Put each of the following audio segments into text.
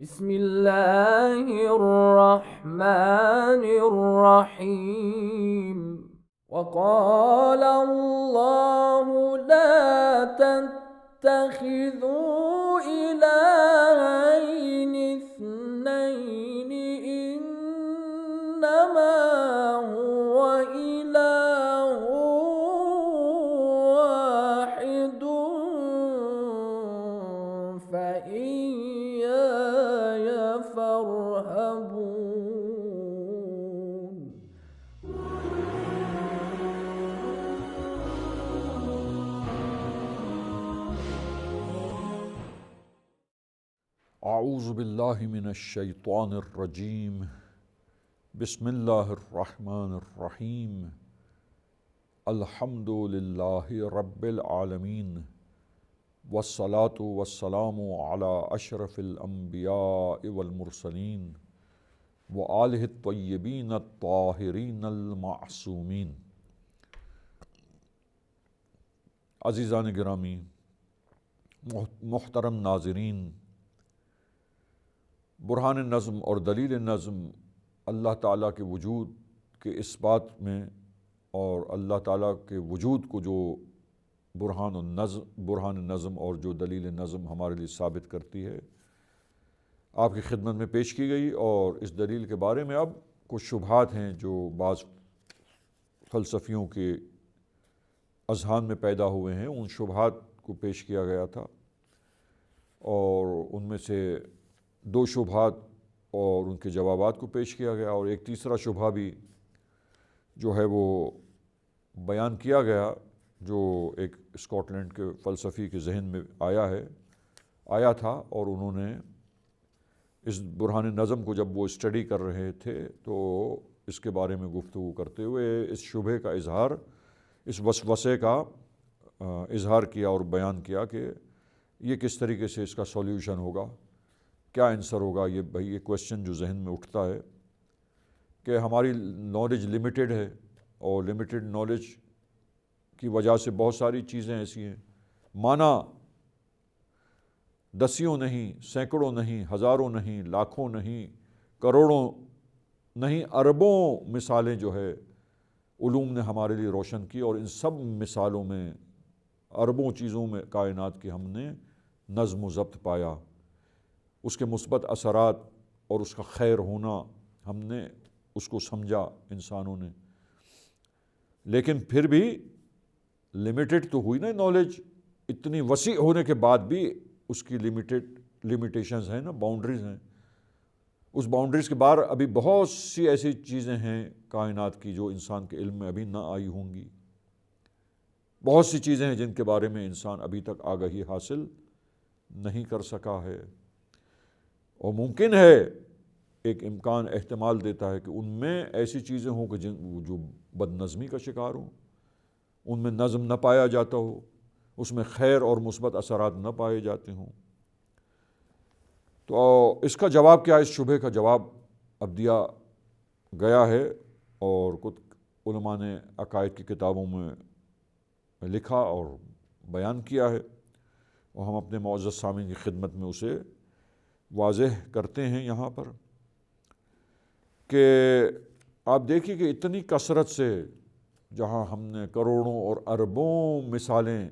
بسم الله الرحمن الرحيم. وقال الله لا تتخذوا إلهين اثنين إنما هو إله واحد فإياي فارهبون. اعوذ باللہ من الشیطان الرجیم بسم اللہ الرحمن الرحیم الحمد للہ رب العالمین والصلاة والسلام علی اشرف الانبیاء والمرسلین وآلہ الطیبین الطاہرین المعصومین۔ عزیزان گرامی، محترم ناظرین، برہان نظم اور دلیل نظم اللہ تعالیٰ کے وجود کے اس بات میں اور اللہ تعالیٰ کے وجود کو جو برہان نظم اور جو دلیل نظم ہمارے لیے ثابت کرتی ہے، آپ کی خدمت میں پیش کی گئی۔ اور اس دلیل کے بارے میں اب کچھ شبہات ہیں جو بعض فلسفیوں کے اذہان میں پیدا ہوئے ہیں، ان شبہات کو پیش کیا گیا تھا، اور ان میں سے دو شبہات اور ان کے جوابات کو پیش کیا گیا، اور ایک تیسرا شبہ بھی جو ہے وہ بیان کیا گیا، جو ایک اسکاٹ لینڈ کے فلسفی کے ذہن میں آیا تھا، اور انہوں نے اس برہان نظم کو جب وہ اسٹڈی کر رہے تھے تو اس کے بارے میں گفتگو کرتے ہوئے اس شبہ کا اظہار، اس وسوسے کا اظہار کیا اور بیان کیا کہ یہ کس طریقے سے اس کا سولیوشن ہوگا، کیا آنسر ہوگا۔ یہ کویسچن جو ذہن میں اٹھتا ہے کہ ہماری نالج لمیٹڈ ہے، اور لمیٹڈ نالج کی وجہ سے بہت ساری چیزیں ایسی ہیں، معنی دسیوں نہیں، سینکڑوں نہیں، ہزاروں نہیں، لاکھوں نہیں، کروڑوں نہیں، اربوں مثالیں جو ہے علوم نے ہمارے لیے روشن کی، اور ان سب مثالوں میں اربوں چیزوں میں کائنات کی ہم نے نظم و ضبط پایا، اس کے مثبت اثرات اور اس کا خیر ہونا ہم نے اس کو سمجھا انسانوں نے۔ لیکن پھر بھی لمیٹڈ تو ہوئی نا نالج، اتنی وسیع ہونے کے بعد بھی اس کی لمیٹیشنز ہیں نا، باؤنڈریز ہیں۔ اس باؤنڈریز کے باہر ابھی بہت سی ایسی چیزیں ہیں کائنات کی جو انسان کے علم میں ابھی نہ آئی ہوں گی، بہت سی چیزیں ہیں جن کے بارے میں انسان ابھی تک آگاہی حاصل نہیں کر سکا ہے، اور ممکن ہے، ایک امکان احتمال دیتا ہے کہ ان میں ایسی چیزیں ہوں کہ جو بد نظمی کا شکار ہوں، ان میں نظم نہ پایا جاتا ہو، اس میں خیر اور مثبت اثرات نہ پائے جاتے ہوں۔ تو اس کا جواب کیا، اس شبہ کا جواب اب دیا گیا ہے، اور کچھ علماء نے عقائد کی کتابوں میں لکھا اور بیان کیا ہے، اور ہم اپنے معزز سامعین کی خدمت میں اسے واضح کرتے ہیں یہاں پر کہ آپ دیکھیے کہ اتنی کثرت سے جہاں ہم نے کروڑوں اور اربوں مثالیں،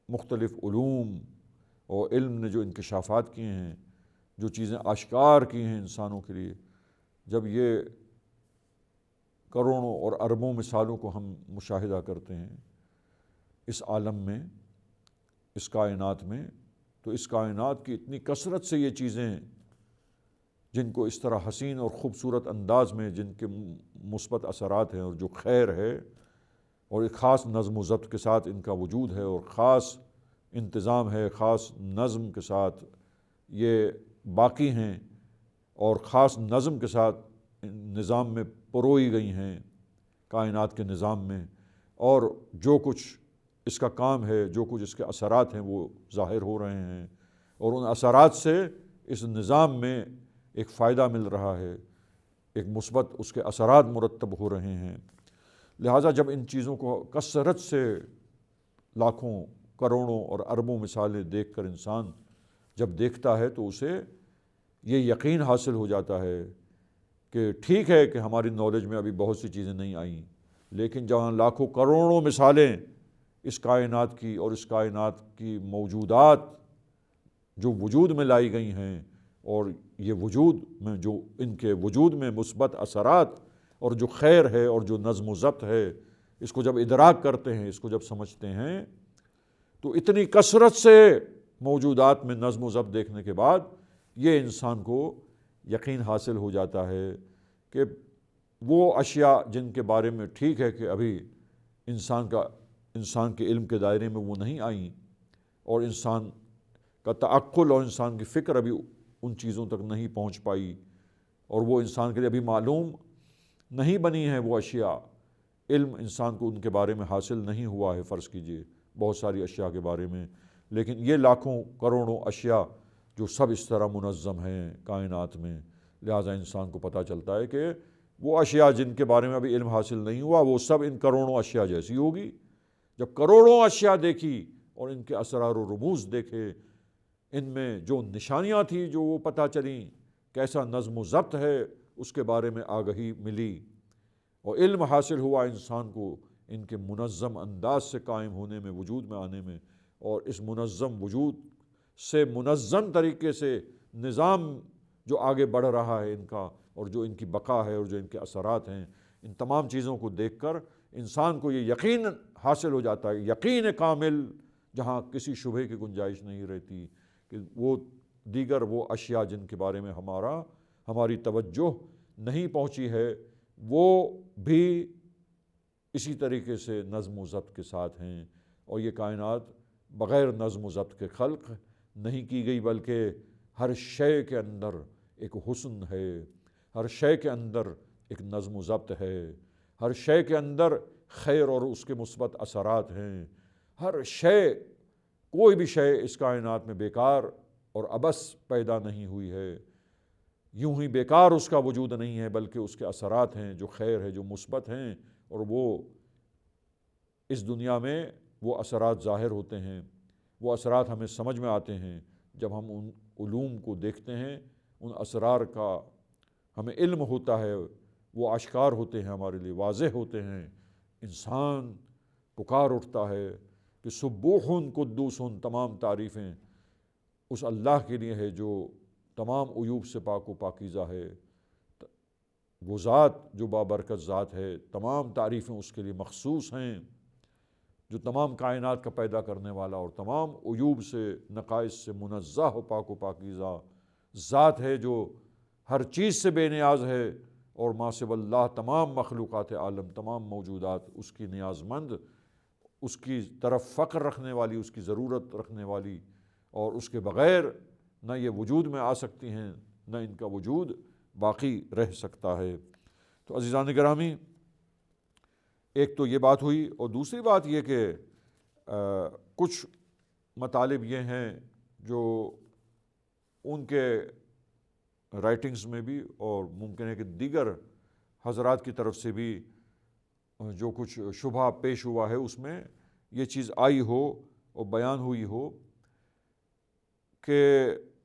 مختلف علوم اور علم نے جو انکشافات کیے ہیں، جو چیزیں آشکار کی ہیں انسانوں کے لیے، جب یہ کروڑوں اور اربوں مثالوں کو ہم مشاہدہ کرتے ہیں اس عالم میں، اس کائنات میں، تو اس کائنات کی اتنی کثرت سے یہ چیزیں جن کو اس طرح حسین اور خوبصورت انداز میں، جن کے مثبت اثرات ہیں اور جو خیر ہے، اور ایک خاص نظم و ضبط کے ساتھ ان کا وجود ہے، اور خاص انتظام ہے، خاص نظم کے ساتھ یہ باقی ہیں، اور خاص نظم کے ساتھ نظام میں پروئی گئی ہیں کائنات کے نظام میں، اور جو کچھ اس کا کام ہے، جو کچھ اس کے اثرات ہیں وہ ظاہر ہو رہے ہیں، اور ان اثرات سے اس نظام میں ایک فائدہ مل رہا ہے، ایک مثبت اس کے اثرات مرتب ہو رہے ہیں۔ لہٰذا جب ان چیزوں کو کثرت سے لاکھوں، کروڑوں اور اربوں مثالیں دیکھ کر انسان جب دیکھتا ہے تو اسے یہ یقین حاصل ہو جاتا ہے کہ ٹھیک ہے کہ ہماری نالج میں ابھی بہت سی چیزیں نہیں آئیں، لیکن جہاں لاکھوں کروڑوں مثالیں اس کائنات کی اور اس کائنات کی موجودات جو وجود میں لائی گئی ہیں، اور یہ وجود میں جو ان کے وجود میں مثبت اثرات اور جو خیر ہے اور جو نظم و ضبط ہے، اس کو جب ادراک کرتے ہیں، اس کو جب سمجھتے ہیں، تو اتنی کثرت سے موجودات میں نظم و ضبط دیکھنے کے بعد یہ انسان کو یقین حاصل ہو جاتا ہے کہ وہ اشیاء جن کے بارے میں ٹھیک ہے کہ ابھی انسان کے علم کے دائرے میں وہ نہیں آئیں، اور انسان کا تعقل اور انسان کی فکر ابھی ان چیزوں تک نہیں پہنچ پائی، اور وہ انسان کے لیے ابھی معلوم نہیں بنی ہیں وہ اشیاء، علم انسان کو ان کے بارے میں حاصل نہیں ہوا ہے، فرض کیجئے بہت ساری اشیاء کے بارے میں، لیکن یہ لاکھوں کروڑوں اشیاء جو سب اس طرح منظم ہیں کائنات میں، لہٰذا انسان کو پتہ چلتا ہے کہ وہ اشیاء جن کے بارے میں ابھی علم حاصل نہیں ہوا وہ سب ان کروڑوں اشیاء جیسی ہوگی۔ جب کروڑوں اشیاء دیکھی اور ان کے اسرار و رموز دیکھے، ان میں جو نشانیاں تھیں جو وہ پتہ چلیں، کیسا نظم و ضبط ہے اس کے بارے میں آگہی ملی، اور علم حاصل ہوا انسان کو ان کے منظم انداز سے قائم ہونے میں، وجود میں آنے میں، اور اس منظم وجود سے منظم طریقے سے نظام جو آگے بڑھ رہا ہے ان کا، اور جو ان کی بقا ہے اور جو ان کے اثرات ہیں، ان تمام چیزوں کو دیکھ کر انسان کو یہ یقین حاصل ہو جاتا ہے، یقین کامل جہاں کسی شبہ کی گنجائش نہیں رہتی کہ وہ دیگر وہ اشیاء جن کے بارے میں ہماری توجہ نہیں پہنچی ہے وہ بھی اسی طریقے سے نظم و ضبط کے ساتھ ہیں، اور یہ کائنات بغیر نظم و ضبط کے خلق نہیں کی گئی، بلکہ ہر شے کے اندر ایک حسن ہے، ہر شے کے اندر ایک نظم و ضبط ہے، ہر شے کے اندر خیر اور اس کے مثبت اثرات ہیں، ہر شے، کوئی بھی شے اس کائنات میں بیکار اور عبث پیدا نہیں ہوئی ہے، یوں ہی بیکار اس کا وجود نہیں ہے، بلکہ اس کے اثرات ہیں جو خیر ہے، جو مثبت ہیں، اور وہ اس دنیا میں وہ اثرات ظاہر ہوتے ہیں، وہ اثرات ہمیں سمجھ میں آتے ہیں جب ہم ان علوم کو دیکھتے ہیں، ان اسرار کا ہمیں علم ہوتا ہے، وہ آشکار ہوتے ہیں، ہمارے لیے واضح ہوتے ہیں، انسان پکار اٹھتا ہے کہ سبوح قدوس، تمام تعریفیں اس اللہ کے لیے ہے جو تمام عیوب سے پاک و پاکیزہ ہے، وہ ذات جو بابرکت ذات ہے، تمام تعریفیں اس کے لیے مخصوص ہیں، جو تمام کائنات کا پیدا کرنے والا اور تمام عیوب سے، نقائص سے منزہ و پاک و پاکیزہ ذات ہے، جو ہر چیز سے بے نیاز ہے، اور ما سوی اللہ تمام مخلوقات عالم، تمام موجودات اس کی نیاز مند، اس کی طرف فقر رکھنے والی، اس کی ضرورت رکھنے والی، اور اس کے بغیر نہ یہ وجود میں آ سکتی ہیں، نہ ان کا وجود باقی رہ سکتا ہے۔ تو عزیزان گرامی، ایک تو یہ بات ہوئی، اور دوسری بات یہ کہ کچھ مطالب یہ ہیں جو ان کے رائٹنگز میں بھی، اور ممکن ہے کہ دیگر حضرات کی طرف سے بھی جو کچھ شبہ پیش ہوا ہے اس میں یہ چیز آئی ہو اور بیان ہوئی ہو کہ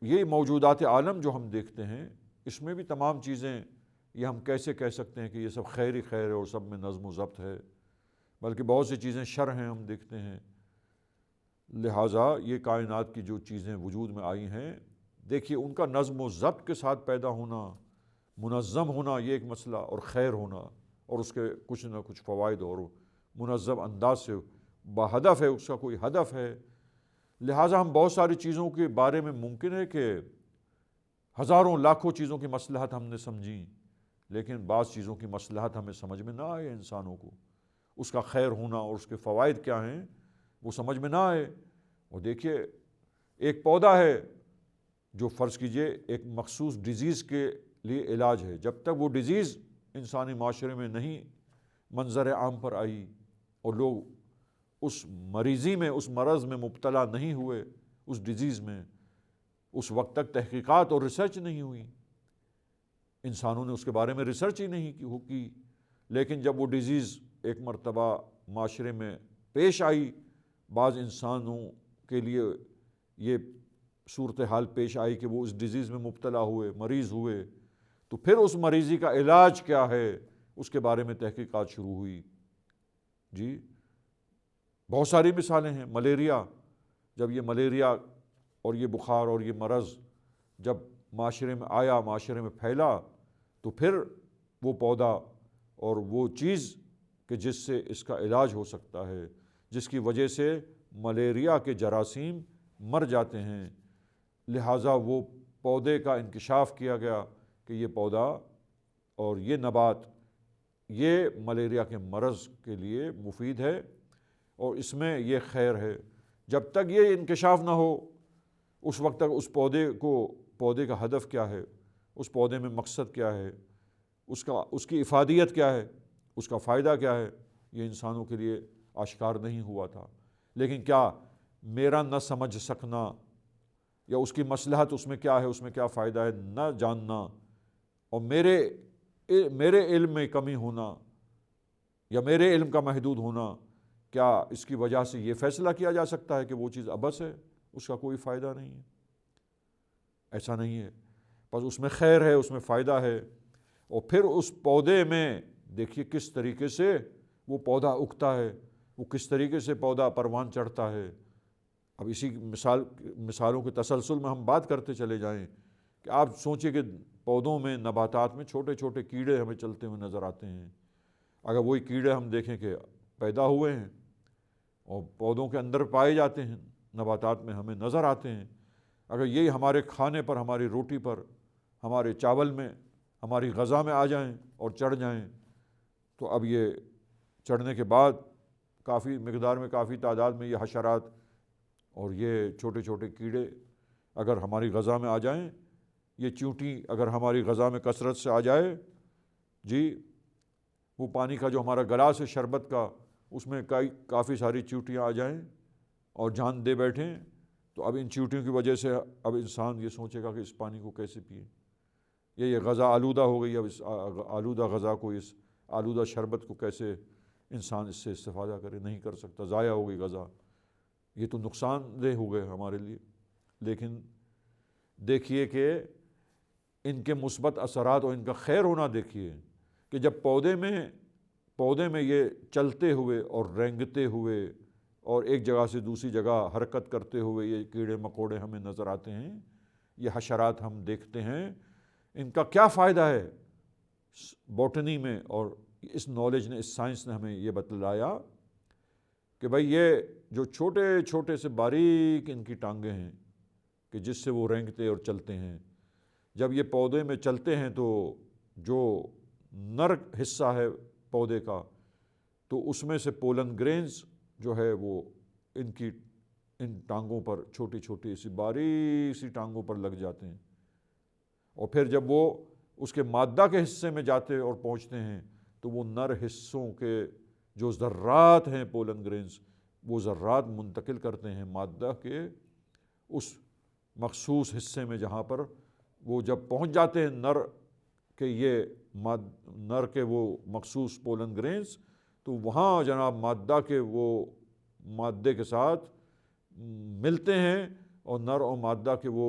یہ موجودات عالم جو ہم دیکھتے ہیں اس میں بھی تمام چیزیں، یہ ہم کیسے کہہ سکتے ہیں کہ یہ سب خیر ہی خیر ہے اور سب میں نظم و ضبط ہے، بلکہ بہت سی چیزیں شر ہیں ہم دیکھتے ہیں۔ لہٰذا یہ کائنات کی جو چیزیں وجود میں آئی ہیں، دیکھیے ان کا نظم و ضبط کے ساتھ پیدا ہونا، منظم ہونا، یہ ایک مسئلہ، اور خیر ہونا، اور اس کے کچھ نہ کچھ فوائد، اور منظم انداز سے باہدف ہے، اس کا کوئی ہدف ہے۔ لہٰذا ہم بہت ساری چیزوں کے بارے میں ممکن ہے کہ ہزاروں لاکھوں چیزوں کی مصلحت ہم نے سمجھی، لیکن بعض چیزوں کی مصلحت ہمیں سمجھ میں نہ آئے، انسانوں کو اس کا خیر ہونا اور اس کے فوائد کیا ہیں وہ سمجھ میں نہ آئے۔ اور دیکھیے ایک پودا ہے جو فرض کیجئے ایک مخصوص ڈیزیز کے لیے علاج ہے، جب تک وہ ڈیزیز انسانی معاشرے میں نہیں منظر عام پر آئی اور لوگ اس مریضی میں، اس مرض میں مبتلا نہیں ہوئے، اس ڈیزیز میں، اس وقت تک تحقیقات اور ریسرچ نہیں ہوئی، انسانوں نے اس کے بارے میں ریسرچ ہی نہیں کی۔ لیکن جب وہ ڈیزیز ایک مرتبہ معاشرے میں پیش آئی، بعض انسانوں کے لیے یہ صورتحال پیش آئی کہ وہ اس ڈیزیز میں مبتلا ہوئے، مریض ہوئے، تو پھر اس مریضی کا علاج کیا ہے اس کے بارے میں تحقیقات شروع ہوئی۔ جی بہت ساری مثالیں ہیں۔ ملیریا، جب یہ ملیریا اور یہ بخار اور یہ مرض جب معاشرے میں آیا، معاشرے میں پھیلا، تو پھر وہ پودا اور وہ چیز کہ جس سے اس کا علاج ہو سکتا ہے، جس کی وجہ سے ملیریا کے جراثیم مر جاتے ہیں، لہٰذا وہ پودے کا انکشاف کیا گیا کہ یہ پودا اور یہ نبات یہ ملیریا کے مرض کے لیے مفید ہے اور اس میں یہ خیر ہے۔ جب تک یہ انکشاف نہ ہو اس وقت تک اس پودے کا ہدف کیا ہے، اس پودے میں مقصد کیا ہے، اس کی افادیت کیا ہے، اس کا فائدہ کیا ہے، یہ انسانوں کے لیے آشکار نہیں ہوا تھا۔ لیکن کیا میرا نہ سمجھ سکنا یا اس کی مصلحت اس میں کیا ہے، اس میں کیا فائدہ ہے، نہ جاننا، اور میرے علم میں کمی ہونا یا میرے علم کا محدود ہونا، کیا اس کی وجہ سے یہ فیصلہ کیا جا سکتا ہے کہ وہ چیز عبث ہے، اس کا کوئی فائدہ نہیں ہے؟ ایسا نہیں ہے۔ بس اس میں خیر ہے، اس میں فائدہ ہے۔ اور پھر اس پودے میں دیکھیے کس طریقے سے وہ پودا اگتا ہے، وہ کس طریقے سے پودا پروان چڑھتا ہے۔ اب اسی مثالوں کے تسلسل میں ہم بات کرتے چلے جائیں کہ آپ سوچیں کہ پودوں میں، نباتات میں چھوٹے چھوٹے کیڑے ہمیں چلتے ہوئے نظر آتے ہیں۔ اگر وہی کیڑے ہم دیکھیں کہ پیدا ہوئے ہیں اور پودوں کے اندر پائے جاتے ہیں، نباتات میں ہمیں نظر آتے ہیں، اگر یہی ہمارے کھانے پر، ہماری روٹی پر، ہمارے چاول میں، ہماری غذا میں آ جائیں اور چڑھ جائیں، تو اب یہ چڑھنے کے بعد کافی مقدار میں، کافی تعداد میں یہ حشرات اور یہ چھوٹے چھوٹے کیڑے اگر ہماری غذا میں آ جائیں، یہ چیونٹی اگر ہماری غذا میں کثرت سے آ جائے، جی وہ پانی کا جو ہمارا گلاس ہے شربت کا، اس میں کافی ساری چیونٹیاں آ جائیں اور جان دے بیٹھیں، تو اب ان چیونٹیوں کی وجہ سے اب انسان یہ سوچے گا کہ اس پانی کو کیسے پیے، یہ غذا آلودہ ہو گئی، اب اس آلودہ غذا کو، اس آلودہ شربت کو کیسے انسان اس سے استفادہ کرے، نہیں کر سکتا، ضائع ہو گئی غذا، یہ تو نقصان دہ ہو گئے ہمارے لیے۔ لیکن دیکھیے کہ ان کے مثبت اثرات اور ان کا خیر ہونا دیکھیے کہ جب پودے میں یہ چلتے ہوئے اور رینگتے ہوئے اور ایک جگہ سے دوسری جگہ حرکت کرتے ہوئے یہ کیڑے مکوڑے ہمیں نظر آتے ہیں، یہ حشرات ہم دیکھتے ہیں، ان کا کیا فائدہ ہے؟ باٹنی میں اور اس نالج نے، اس سائنس نے ہمیں یہ بتلایا کہ بھئی یہ جو چھوٹے چھوٹے سے باریک ان کی ٹانگیں ہیں کہ جس سے وہ رینگتے اور چلتے ہیں، جب یہ پودے میں چلتے ہیں تو جو نر حصہ ہے پودے کا، تو اس میں سے پولن گرینز جو ہے وہ ان ٹانگوں پر، چھوٹی چھوٹی سی باریک سی ٹانگوں پر لگ جاتے ہیں، اور پھر جب وہ اس کے مادہ کے حصے میں جاتے اور پہنچتے ہیں تو وہ نر حصوں کے جو ذرات ہیں پولن گرینز، وہ ذرات منتقل کرتے ہیں مادہ کے اس مخصوص حصے میں جہاں پر وہ جب پہنچ جاتے ہیں نر کے وہ مخصوص پولن گرینز، تو وہاں جناب مادہ کے وہ مادے کے ساتھ ملتے ہیں، اور نر اور مادہ کے وہ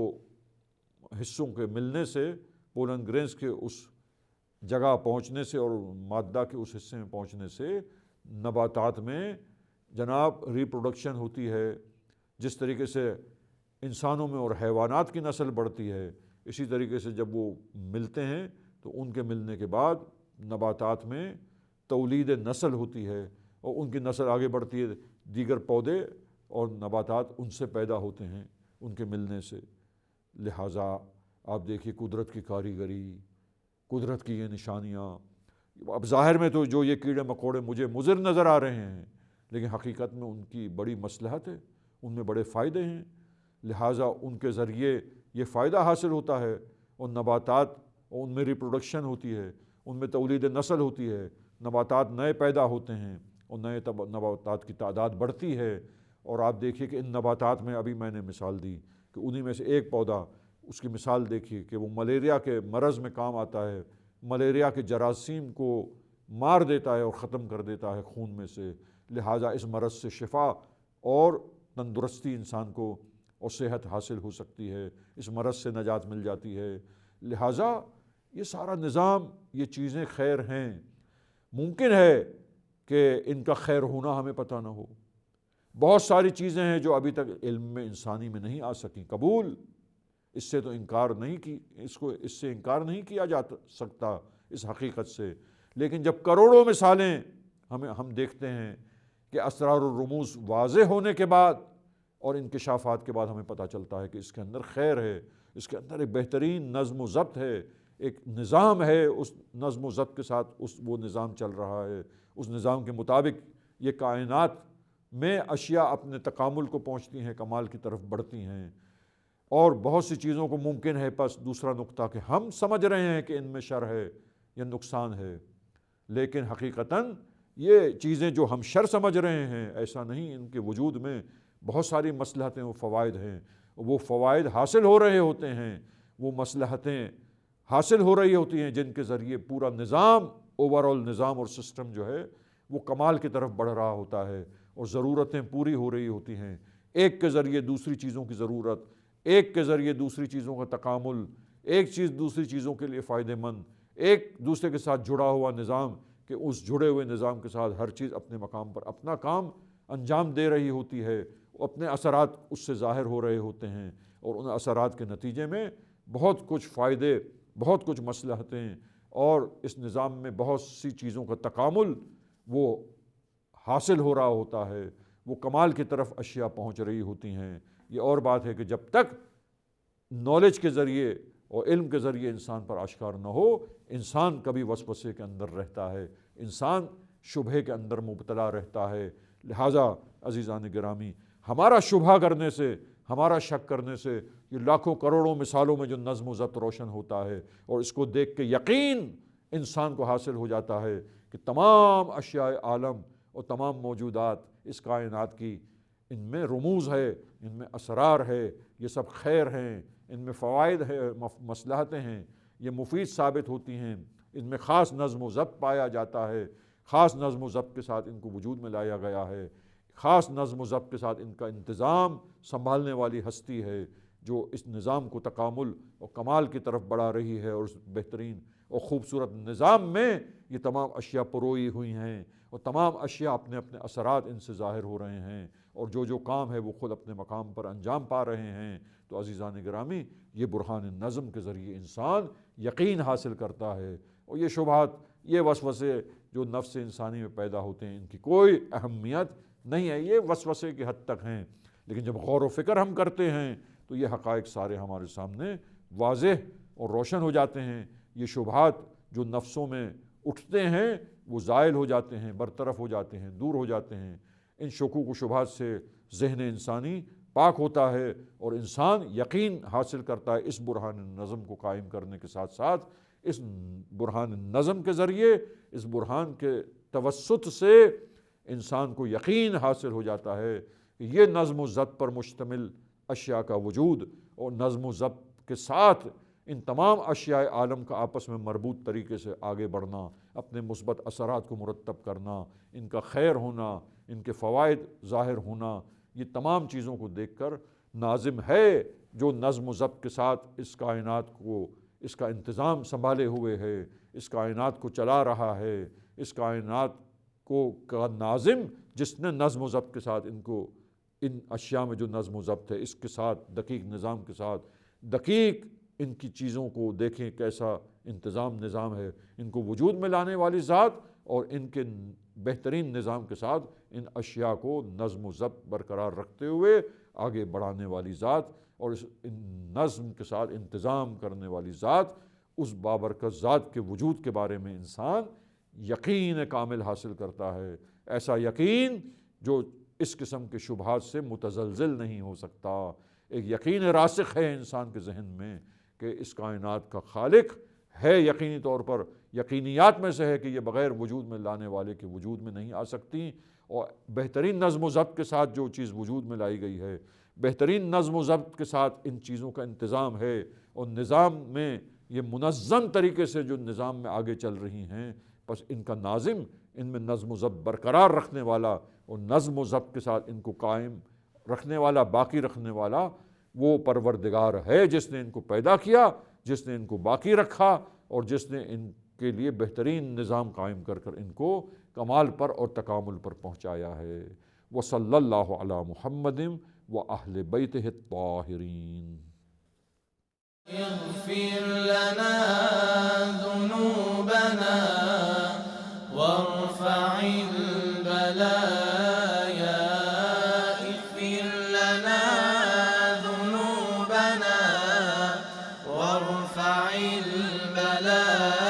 حصوں کے ملنے سے، پولن گرینز کے اس جگہ پہنچنے سے اور مادہ کے اس حصے میں پہنچنے سے نباتات میں جناب ریپروڈکشن ہوتی ہے۔ جس طریقے سے انسانوں میں اور حیوانات کی نسل بڑھتی ہے، اسی طریقے سے جب وہ ملتے ہیں تو ان کے ملنے کے بعد نباتات میں تولید نسل ہوتی ہے اور ان کی نسل آگے بڑھتی ہے، دیگر پودے اور نباتات ان سے پیدا ہوتے ہیں ان کے ملنے سے۔ لہٰذا آپ دیکھیے قدرت کی کاریگری، قدرت کی یہ نشانیاں۔ اب ظاہر میں تو جو یہ کیڑے مکوڑے مجھے مضر نظر آ رہے ہیں، لیکن حقیقت میں ان کی بڑی مصلحت ہے، ان میں بڑے فائدے ہیں، لہٰذا ان کے ذریعے یہ فائدہ حاصل ہوتا ہے، اور نباتات، ان میں ریپروڈکشن ہوتی ہے، ان میں تولید نسل ہوتی ہے، نباتات نئے پیدا ہوتے ہیں اور نئے نباتات کی تعداد بڑھتی ہے۔ اور آپ دیکھیے کہ ان نباتات میں ابھی میں نے مثال دی کہ انہی میں سے ایک پودا، اس کی مثال دیکھیے کہ وہ ملیریا کے مرض میں کام آتا ہے، ملیریا کے جراثیم کو مار دیتا ہے اور ختم کر دیتا ہے خون میں سے، لہٰذا اس مرض سے شفا اور تندرستی انسان کو اور صحت حاصل ہو سکتی ہے، اس مرض سے نجات مل جاتی ہے۔ لہٰذا یہ سارا نظام، یہ چیزیں خیر ہیں، ممکن ہے کہ ان کا خیر ہونا ہمیں پتہ نہ ہو۔ بہت ساری چیزیں ہیں جو ابھی تک علم میں انسانی میں نہیں آ سکیں، قبول، اس سے تو انکار نہیں کی، اس سے انکار نہیں کیا جا سکتا اس حقیقت سے، لیکن جب کروڑوں مثالیں ہم دیکھتے ہیں کہ اسرار الرموز واضح ہونے کے بعد اور انکشافات کے بعد ہمیں پتہ چلتا ہے کہ اس کے اندر خیر ہے، اس کے اندر ایک بہترین نظم و ضبط ہے، ایک نظام ہے، اس نظم و ضبط کے ساتھ وہ نظام چل رہا ہے، اس نظام کے مطابق یہ کائنات میں اشیاء اپنے تکامل کو پہنچتی ہیں، کمال کی طرف بڑھتی ہیں، اور بہت سی چیزوں کو ممکن ہے، پس دوسرا نقطہ کہ ہم سمجھ رہے ہیں کہ ان میں شر ہے یا نقصان ہے، لیکن حقیقتاً یہ چیزیں جو ہم شر سمجھ رہے ہیں ایسا نہیں، ان کے وجود میں بہت ساری مصلحتیں و فوائد ہیں، وہ فوائد حاصل ہو رہے ہوتے ہیں، وہ مصلحتیں حاصل ہو رہی ہوتی ہیں جن کے ذریعے پورا نظام، اوورآل نظام اور سسٹم جو ہے وہ کمال کی طرف بڑھ رہا ہوتا ہے، اور ضرورتیں پوری ہو رہی ہوتی ہیں، ایک کے ذریعے دوسری چیزوں کی ضرورت، ایک کے ذریعے دوسری چیزوں کا تکامل، ایک چیز دوسری چیزوں کے لیے فائدہ مند، ایک دوسرے کے ساتھ جڑا ہوا نظام کہ اس جڑے ہوئے نظام کے ساتھ ہر چیز اپنے مقام پر اپنا کام انجام دے رہی ہوتی ہے، اپنے اثرات اس سے ظاہر ہو رہے ہوتے ہیں، اور ان اثرات کے نتیجے میں بہت کچھ فائدے، بہت کچھ مصلحتیں، اور اس نظام میں بہت سی چیزوں کا تکامل وہ حاصل ہو رہا ہوتا ہے، وہ کمال کی طرف اشیاء پہنچ رہی ہوتی ہیں۔ یہ اور بات ہے کہ جب تک نالج کے ذریعے اور علم کے ذریعے انسان پر آشکار نہ ہو، انسان کبھی وسوسے کے اندر رہتا ہے، انسان شبہے کے اندر مبتلا رہتا ہے۔ لہٰذا عزیزان گرامی، ہمارا شبہ کرنے سے، ہمارا شک کرنے سے یہ لاکھوں کروڑوں مثالوں میں جو نظم و ضبط روشن ہوتا ہے، اور اس کو دیکھ کے یقین انسان کو حاصل ہو جاتا ہے کہ تمام اشیاء عالم اور تمام موجودات اس کائنات کی، ان میں رموز ہے، ان میں اسرار ہے، یہ سب خیر ہیں، ان میں فوائد ہے، مصلحتیں ہیں، یہ مفید ثابت ہوتی ہیں، ان میں خاص نظم و ضبط پایا جاتا ہے، خاص نظم و ضبط کے ساتھ ان کو وجود میں لایا گیا ہے، خاص نظم و ضبط کے ساتھ ان کا انتظام سنبھالنے والی ہستی ہے جو اس نظام کو تکامل اور کمال کی طرف بڑھا رہی ہے، اور اس بہترین اور خوبصورت نظام میں یہ تمام اشیاء پروئی ہوئی ہیں، اور تمام اشیاء اپنے اپنے اثرات ان سے ظاہر ہو رہے ہیں، اور جو کام ہے وہ خود اپنے مقام پر انجام پا رہے ہیں۔ تو عزیزان گرامی، یہ برہان نظم کے ذریعے انسان یقین حاصل کرتا ہے، اور یہ شبہات، یہ وسوسے جو نفس انسانی میں پیدا ہوتے ہیں، ان کی کوئی اہمیت نہیں ہے، یہ وسوسے کی حد تک ہیں، لیکن جب غور و فکر ہم کرتے ہیں تو یہ حقائق سارے ہمارے سامنے واضح اور روشن ہو جاتے ہیں۔ یہ شبہات جو نفسوں میں اٹھتے ہیں وہ زائل ہو جاتے ہیں، برطرف ہو جاتے ہیں، دور ہو جاتے ہیں۔ ان شکوک و شبہات سے ذہن انسانی پاک ہوتا ہے، اور انسان یقین حاصل کرتا ہے اس برہان نظم کو قائم کرنے کے ساتھ ساتھ، اس برہان نظم کے ذریعے، اس برہان کے توسط سے انسان کو یقین حاصل ہو جاتا ہے کہ یہ نظم و ضبط پر مشتمل اشیاء کا وجود، اور نظم و ضبط کے ساتھ ان تمام اشیاء عالم کا آپس میں مربوط طریقے سے آگے بڑھنا، اپنے مثبت اثرات کو مرتب کرنا، ان کا خیر ہونا، ان کے فوائد ظاہر ہونا، یہ تمام چیزوں کو دیکھ کر ناظم ہے جو نظم و ضبط کے ساتھ اس کائنات کو، اس کا انتظام سنبھالے ہوئے ہے، اس کائنات کو چلا رہا ہے، اس کائنات کو کا ناظم جس نے نظم و ضبط کے ساتھ ان اشیاء میں جو نظم و ضبط ہے اس کے ساتھ، دقیق نظام کے ساتھ، دقیق ان کی چیزوں کو دیکھیں کیسا انتظام نظام ہے، ان کو وجود میں لانے والی ذات، اور ان کے بہترین نظام کے ساتھ ان اشیاء کو نظم و ضبط برقرار رکھتے ہوئے آگے بڑھانے والی ذات، اور اس نظم کے ساتھ انتظام کرنے والی ذات، اس بابرکت ذات کے وجود کے بارے میں انسان یقین کامل حاصل کرتا ہے، ایسا یقین جو اس قسم کے شبہات سے متزلزل نہیں ہو سکتا۔ ایک یقین راسخ ہے انسان کے ذہن میں کہ اس کائنات کا خالق ہے، یقینی طور پر یقینیات میں سے ہے کہ یہ بغیر وجود میں لانے والے کے وجود میں نہیں آ سکتی، اور بہترین نظم و ضبط کے ساتھ جو چیز وجود میں لائی گئی ہے، بہترین نظم و ضبط کے ساتھ ان چیزوں کا انتظام ہے، اور نظام میں یہ منظم طریقے سے جو نظام میں آگے چل رہی ہیں، بس ان کا ناظم ان میں نظم و ضبط برقرار رکھنے والا، اور نظم و ضبط کے ساتھ ان کو قائم رکھنے والا، باقی رکھنے والا وہ پروردگار ہے جس نے ان کو پیدا کیا، جس نے ان کو باقی رکھا، اور جس نے ان کے لیے بہترین نظام قائم کر کر ان کو کمال پر اور تکامل پر پہنچایا ہے۔ وصلی اللہ علی محمد وأہل بیتہ الطاہرین۔ اغفر لنا ذنوبنا وارفع البلايا، اغفر لنا ذنوبنا وارفع البلايا